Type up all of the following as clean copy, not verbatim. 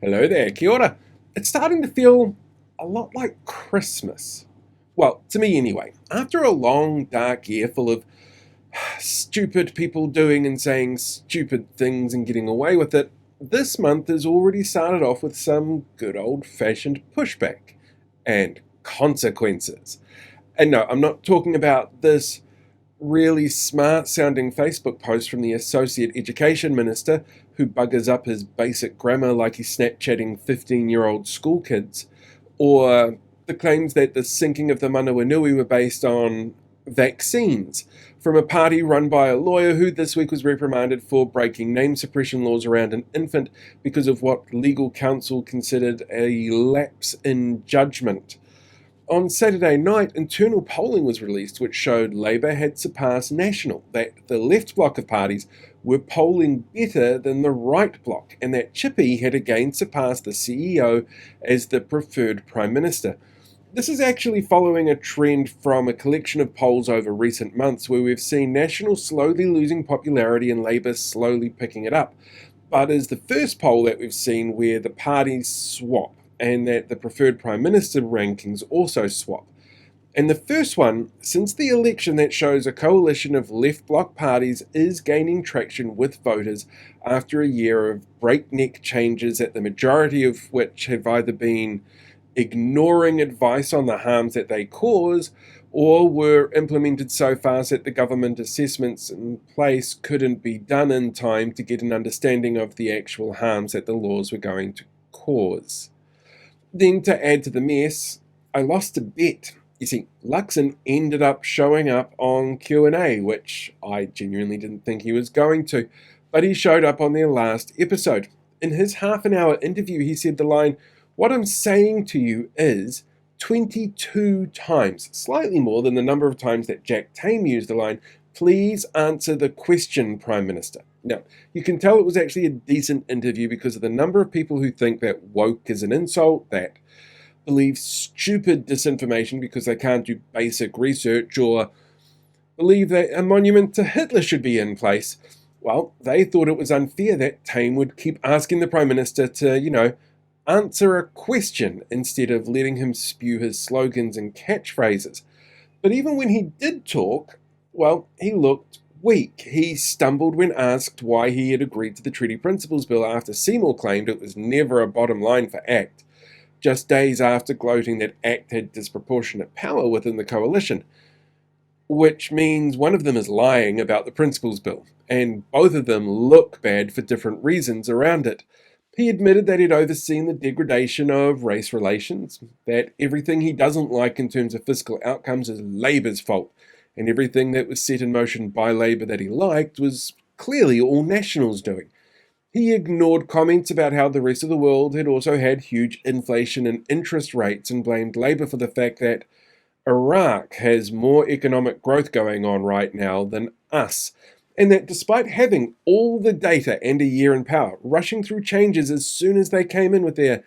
Hello there, kia ora. It's starting to feel a lot like Christmas. Well, to me anyway. After a long, dark year full of stupid people doing and saying stupid things and getting away with it, this month has already started off with some good old fashioned pushback and consequences. And no, I'm not talking about this really smart sounding Facebook post from the Associate Education Minister who buggers up his basic grammar like he's Snapchatting 15-year-old school kids, or the claims that the sinking of the Manawanui were based on vaccines from a party run by a lawyer who this week was reprimanded for breaking name suppression laws around an infant because of what legal counsel considered a lapse in judgment. On Saturday night, internal polling was released which showed Labour had surpassed National, that the left bloc of parties were polling better than the right bloc, and that Chippy had again surpassed the CEO as the preferred Prime Minister. This is actually following a trend from a collection of polls over recent months where we've seen National slowly losing popularity and Labour slowly picking it up, but is the first poll that we've seen where the parties swap and that the preferred Prime Minister rankings also swap. And the first one, since the election, that shows a coalition of left bloc parties is gaining traction with voters after a year of breakneck changes, at the majority of which have either been ignoring advice on the harms that they cause or were implemented so fast that the government assessments in place couldn't be done in time to get an understanding of the actual harms that the laws were going to cause. Then, to add to the mess, I lost a bet. You see, Luxon ended up showing up on Q&A, which I genuinely didn't think he was going to, but he showed up on their last episode. In his half-an-hour interview, he said the line, "What I'm saying to you is," 22 times, slightly more than the number of times that Jack Tame used the line, "Please answer the question, Prime Minister." Now, you can tell it was actually a decent interview because of the number of people who think that woke is an insult, that believe stupid disinformation because they can't do basic research, or believe that a monument to Hitler should be in place. Well, they thought it was unfair that Tame would keep asking the Prime Minister to, answer a question instead of letting him spew his slogans and catchphrases. But even when he did talk, well, he looked weak. He stumbled when asked why he had agreed to the Treaty Principles Bill after Seymour claimed it was never a bottom line for ACT, just days after gloating that ACT had disproportionate power within the coalition, which means one of them is lying about the Principles Bill, and both of them look bad for different reasons around it. He admitted that he'd overseen the degradation of race relations, that everything he doesn't like in terms of fiscal outcomes is Labour's fault, and everything that was set in motion by Labour that he liked was clearly all Nationals doing. He ignored comments about how the rest of the world had also had huge inflation and interest rates and blamed Labour for the fact that Iraq has more economic growth going on right now than us, and that despite having all the data and a year in power, rushing through changes as soon as they came in with their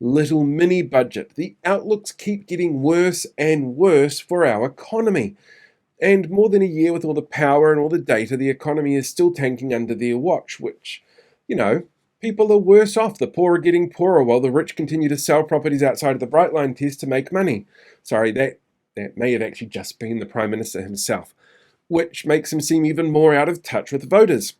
little mini budget, the outlooks keep getting worse and worse for our economy. And more than a year with all the power and all the data, the economy is still tanking under their watch, which, people are worse off. The poor are getting poorer while the rich continue to sell properties outside of the Bright Line test to make money. Sorry, that may have actually just been the Prime Minister himself, which makes him seem even more out of touch with voters,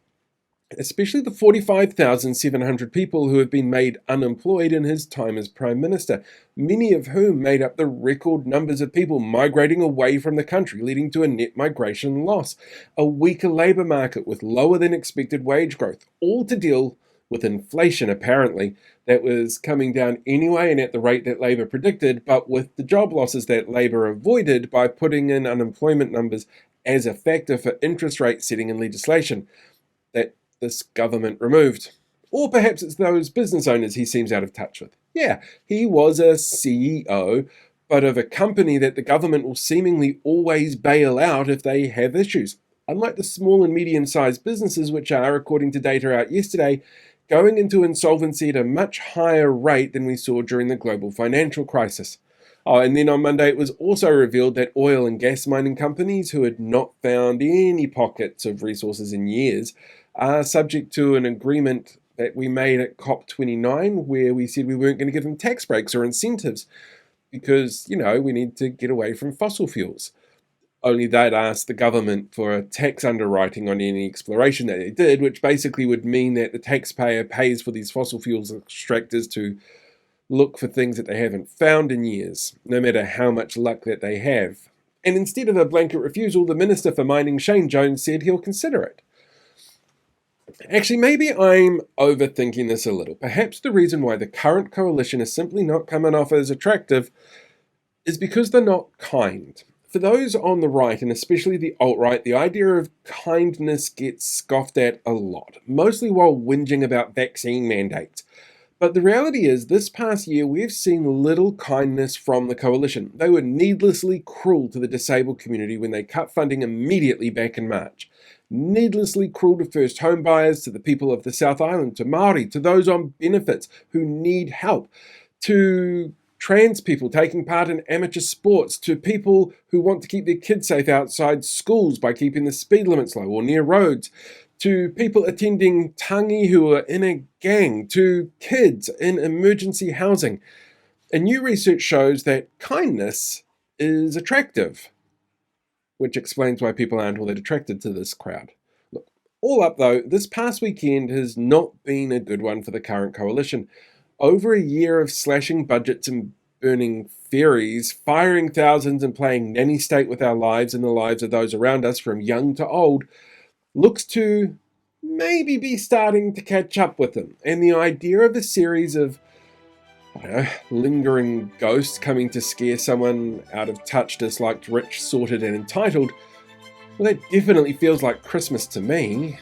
especially the 45,700 people who have been made unemployed in his time as Prime Minister, many of whom made up the record numbers of people migrating away from the country, leading to a net migration loss, a weaker labour market with lower than expected wage growth, all to deal with inflation, apparently, that was coming down anyway and at the rate that Labour predicted, but with the job losses that Labour avoided by putting in unemployment numbers as a factor for interest rate setting in legislation that this government removed. Or perhaps it's those business owners he seems out of touch with. Yeah, he was a CEO, but of a company that the government will seemingly always bail out if they have issues. Unlike the small and medium-sized businesses, which are, according to data out yesterday, going into insolvency at a much higher rate than we saw during the global financial crisis. Oh, and then on Monday it was also revealed that oil and gas mining companies who had not found any pockets of resources in years are subject to an agreement that we made at COP29, where we said we weren't going to give them tax breaks or incentives because, we need to get away from fossil fuels. Only they'd asked the government for a tax underwriting on any exploration that they did, which basically would mean that the taxpayer pays for these fossil fuels extractors to look for things that they haven't found in years, no matter how much luck that they have. And instead of a blanket refusal, the Minister for Mining, Shane Jones, said he'll consider it. Actually, maybe I'm overthinking this a little. Perhaps the reason why the current coalition is simply not coming off as attractive is because they're not kind. For those on the right, and especially the alt-right, the idea of kindness gets scoffed at a lot, mostly while whinging about vaccine mandates. But the reality is, this past year, we've seen little kindness from the coalition. They were needlessly cruel to the disabled community when they cut funding immediately back in March. Needlessly cruel to first home buyers, to the people of the South Island, to Marley, to those on benefits who need help, to trans people taking part in amateur sports, to people who want to keep their kids safe outside schools by keeping the speed limits low or near roads, to people attending tangi who are in a gang, to kids in emergency housing. And new research shows that kindness is attractive, which explains why people aren't all that attracted to this crowd. Look, all up though, this past weekend has not been a good one for the current coalition. Over a year of slashing budgets and burning ferries, firing thousands and playing nanny state with our lives and the lives of those around us from young to old, looks to maybe be starting to catch up with them. And the idea of a series of, lingering ghosts coming to scare someone out of touch, disliked, rich, sorted and entitled, well, that definitely feels like Christmas to me.